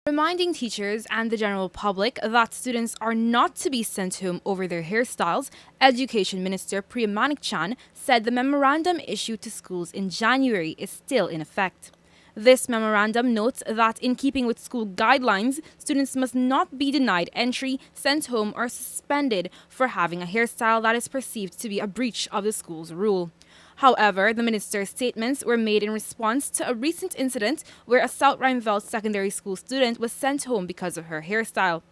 reminding teachers and the general public that students are not to be sent home over their hairstyles. Education Minister Priya Manickchand said the memorandum issued to schools in January is still in effect. This memorandum notes that in keeping with school guidelines, students must not be denied entry, sent home, or suspended for having a hairstyle that is perceived to be a breach of the school's rule. However, the minister's statements were made in response to a recent incident where a South Rheinveld secondary school student was sent home because of her hairstyle.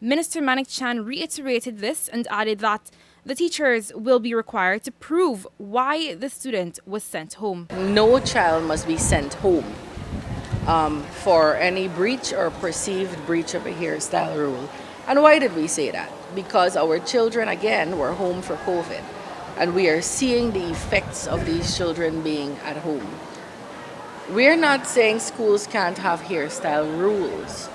Minister Manickchand reiterated this and added that the teachers will be required to prove why the student was sent home. No child must be sent home for any breach or perceived breach of a hairstyle rule. And why did we say that? Because our children, again, were home for COVID. And we are seeing the effects of these children being at home. We're not saying schools can't have hairstyle rules.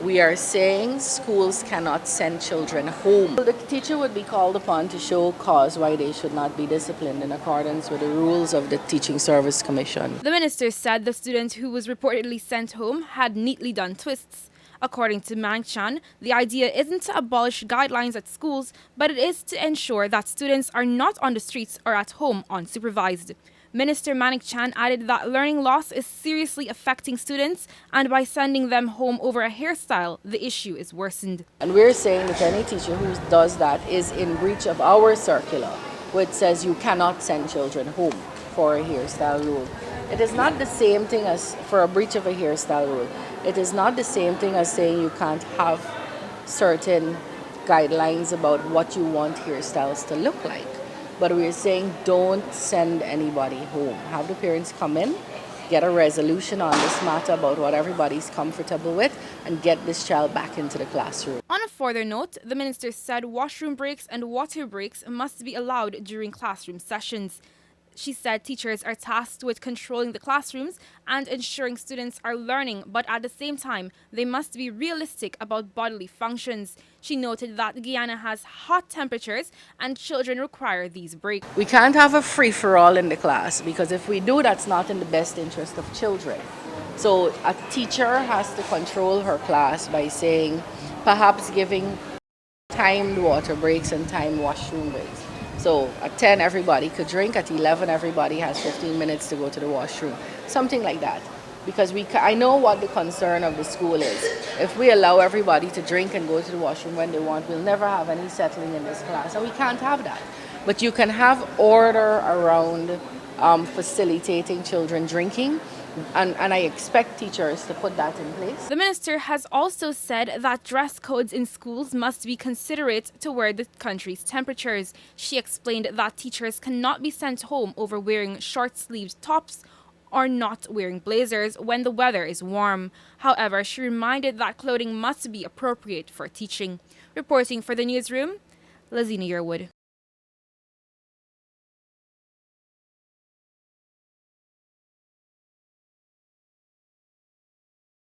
We are saying schools cannot send children home. The teacher would be called upon to show cause why they should not be disciplined in accordance with the rules of the Teaching Service Commission. The minister said the student who was reportedly sent home had neatly done twists. According to Manickchand, the idea isn't to abolish guidelines at schools, but it is to ensure that students are not on the streets or at home unsupervised. Minister Manickchand added that learning loss is seriously affecting students, and by sending them home over a hairstyle, the issue is worsened. And we're saying that any teacher who does that is in breach of our circular, which says you cannot send children home for a hairstyle rule. It is not the same thing as for a breach of a hairstyle rule. It is not the same thing as saying you can't have certain guidelines about what you want hairstyles to look like. But we're saying don't send anybody home. Have the parents come in, get a resolution on this matter about what everybody's comfortable with, and get this child back into the classroom. On a further note, the minister said washroom breaks and water breaks must be allowed during classroom sessions. She said teachers are tasked with controlling the classrooms and ensuring students are learning, but at the same time, they must be realistic about bodily functions. She noted that Guyana has hot temperatures and children require these breaks. We can't have a free-for-all in the class because if we do, that's not in the best interest of children. So a teacher has to control her class by saying, perhaps giving timed water breaks and timed washroom breaks. So at 10, everybody could drink. At 11, everybody has 15 minutes to go to the washroom. Something like that. Because I know what the concern of the school is. If we allow everybody to drink and go to the washroom when they want, we'll never have any settling in this class. And we can't have that. But you can have order around facilitating children drinking. And I expect teachers to put that in place. The minister has also said that dress codes in schools must be considerate toward the country's temperatures. She explained that teachers cannot be sent home over wearing short-sleeved tops or not wearing blazers when the weather is warm. However, she reminded that clothing must be appropriate for teaching. Reporting for the newsroom, Lazina Yearwood.